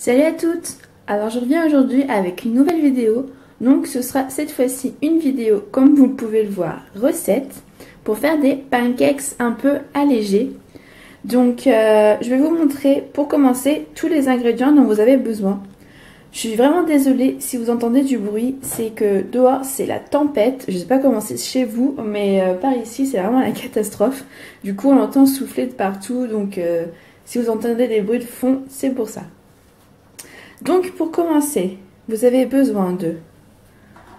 Salut à toutes! Alors je reviens aujourd'hui avec une nouvelle vidéo. Donc ce sera cette fois-ci une vidéo, comme vous pouvez le voir, recette pour faire des pancakes un peu allégés. Donc je vais vous montrer pour commencer tous les ingrédients dont vous avez besoin. Je suis vraiment désolée si vous entendez du bruit, c'est que dehors c'est la tempête. Je sais pas comment c'est chez vous, mais par ici c'est vraiment la catastrophe. Du coup on entend souffler de partout, donc si vous entendez des bruits de fond, c'est pour ça. Donc pour commencer, vous avez besoin de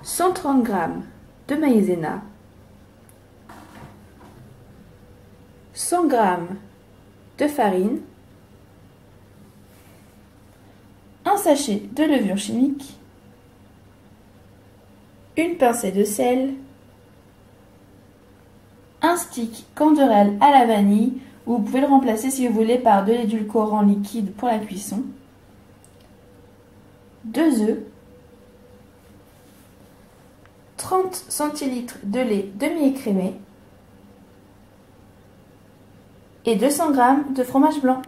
130 g de maïzena, 100 g de farine, un sachet de levure chimique, une pincée de sel, un stick Canderel à la vanille, ou vous pouvez le remplacer si vous voulez par de l'édulcorant liquide pour la cuisson, 2 œufs, 30 centilitres de lait demi-écrémé et 200 g de fromage blanc.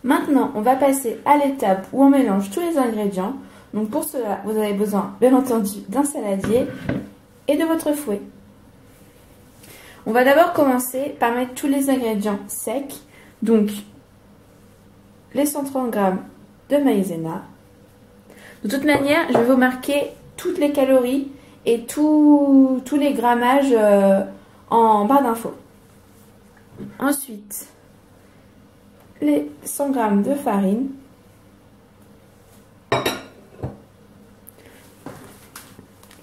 Maintenant, on va passer à l'étape où on mélange tous les ingrédients. Donc pour cela, vous avez besoin, bien entendu, d'un saladier et de votre fouet. On va d'abord commencer par mettre tous les ingrédients secs. Donc, les 130 g de maïzena. De toute manière, je vais vous marquer toutes les calories et tous les grammages en barre d'infos. Ensuite, les 100 g de farine,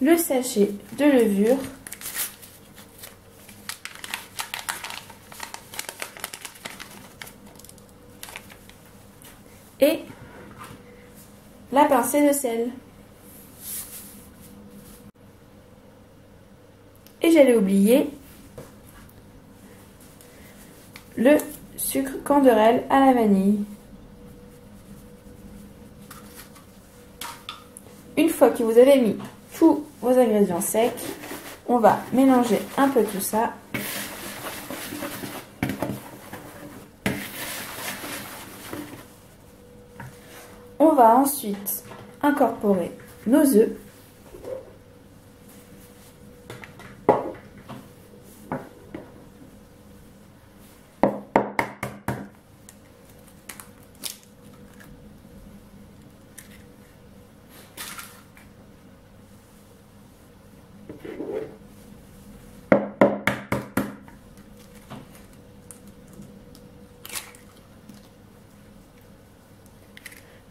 le sachet de levure, et la pincée de sel. Et j'allais oublier le sucre Canderel à la vanille. Une fois que vous avez mis tous vos ingrédients secs, on va mélanger un peu tout ça. On va ensuite incorporer nos œufs.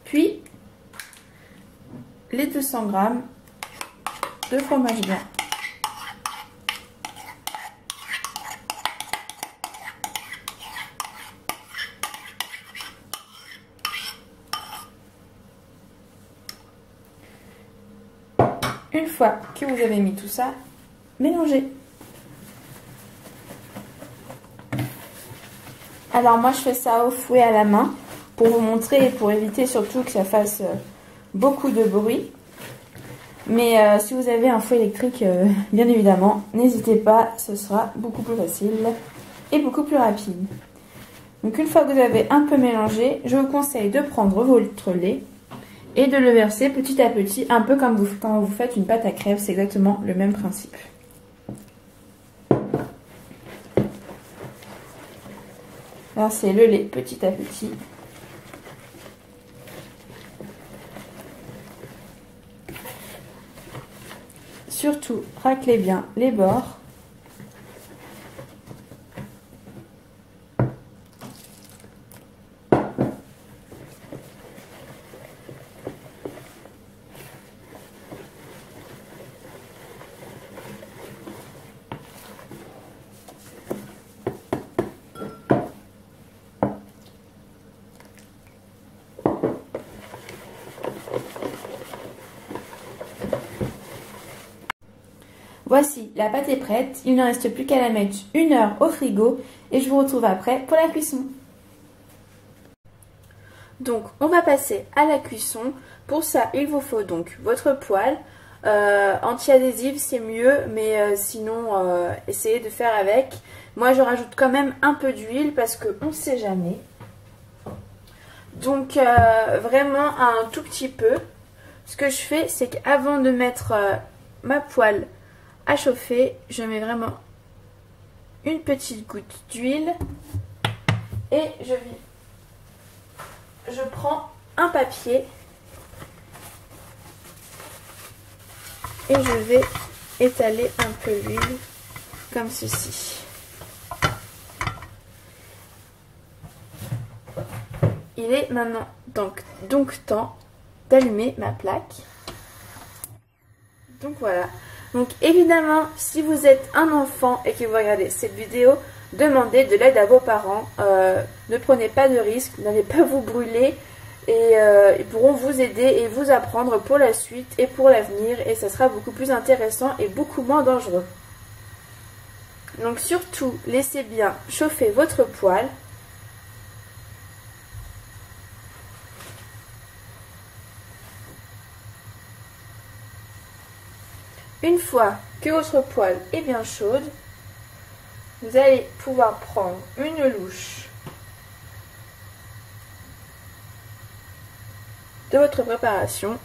Puis, les 200 g de fromage blanc. Une fois que vous avez mis tout ça, mélangez. Alors moi je fais ça au fouet à la main pour vous montrer et pour éviter surtout que ça fasse beaucoup de bruit. Mais si vous avez un fouet électrique, bien évidemment, n'hésitez pas, ce sera beaucoup plus facile et beaucoup plus rapide. Donc une fois que vous avez un peu mélangé, je vous conseille de prendre votre lait et de le verser petit à petit, un peu comme quand vous faites une pâte à crêpes, c'est exactement le même principe. Alors c'est le lait petit à petit. Surtout, raclez bien les bords. Voici, la pâte est prête, il ne reste plus qu'à la mettre 1 heure au frigo et je vous retrouve après pour la cuisson. Donc on va passer à la cuisson. Pour ça il vous faut donc votre poêle, anti-adhésif c'est mieux, mais sinon essayez de faire avec. Moi je rajoute quand même un peu d'huile parce qu'on ne sait jamais. Donc vraiment un tout petit peu. Ce que je fais, c'est qu'avant de mettre ma poêle à chauffer, je mets vraiment une petite goutte d'huile et je prends un papier et je vais étaler un peu l'huile comme ceci. Il est maintenant donc temps d'allumer ma plaque. Donc voilà. Donc évidemment, si vous êtes un enfant et que vous regardez cette vidéo, demandez de l'aide à vos parents. Ne prenez pas de risques, n'allez pas vous brûler et ils pourront vous aider et vous apprendre pour la suite et pour l'avenir et ça sera beaucoup plus intéressant et beaucoup moins dangereux. Donc surtout, laissez bien chauffer votre poêle. Une fois que votre poêle est bien chaude, vous allez pouvoir prendre une louche de votre préparation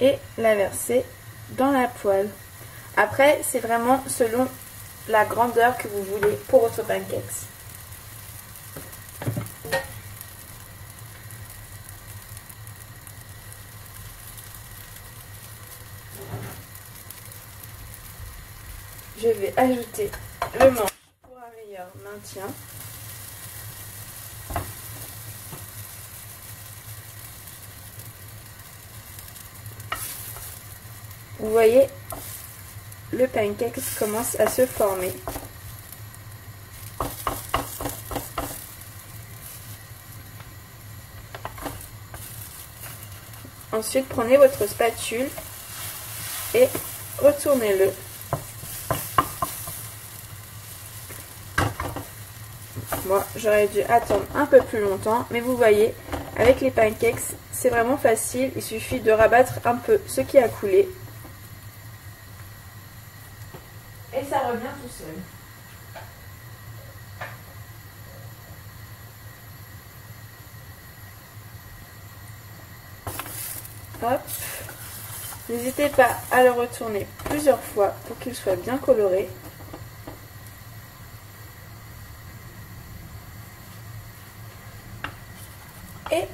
et la verser dans la poêle. Après, c'est vraiment selon la grandeur que vous voulez pour votre pancakes. Je vais ajouter le manche pour un meilleur maintien. Vous voyez, le pancake commence à se former. Ensuite, prenez votre spatule et retournez-le. Moi, j'aurais dû attendre un peu plus longtemps, mais vous voyez, avec les pancakes, c'est vraiment facile. Il suffit de rabattre un peu ce qui a coulé. Et ça revient tout seul. Hop. N'hésitez pas à le retourner plusieurs fois pour qu'il soit bien coloré. Et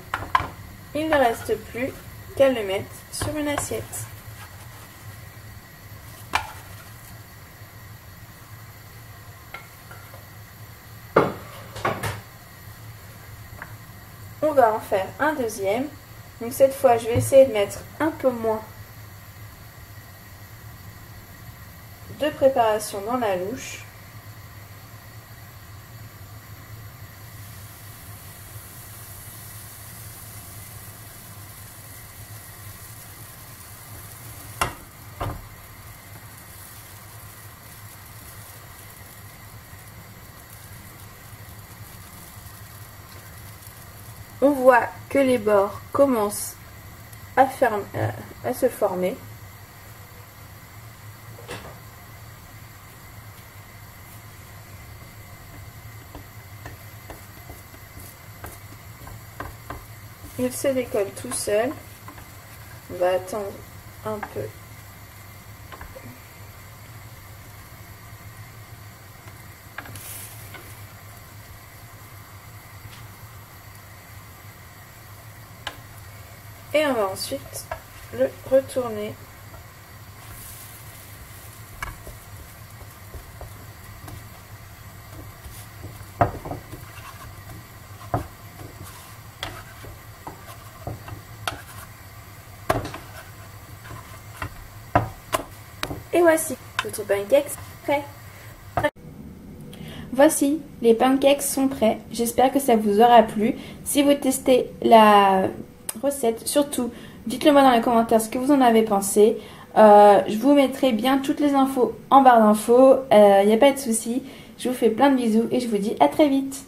il ne reste plus qu'à le mettre sur une assiette. On va en faire un deuxième. Donc cette fois, je vais essayer de mettre un peu moins de préparation dans la louche. On voit que les bords commencent à se former. Il se décolle tout seul. On va attendre un peu. Et on va ensuite le retourner. Et voici, votre pancakes prêt. Voici, les pancakes sont prêts. J'espère que ça vous aura plu. Si vous testez la recette, surtout dites-le moi dans les commentaires ce que vous en avez pensé. Je vous mettrai bien toutes les infos en barre d'infos, il n'y a pas de souci. Je vous fais plein de bisous et je vous dis à très vite.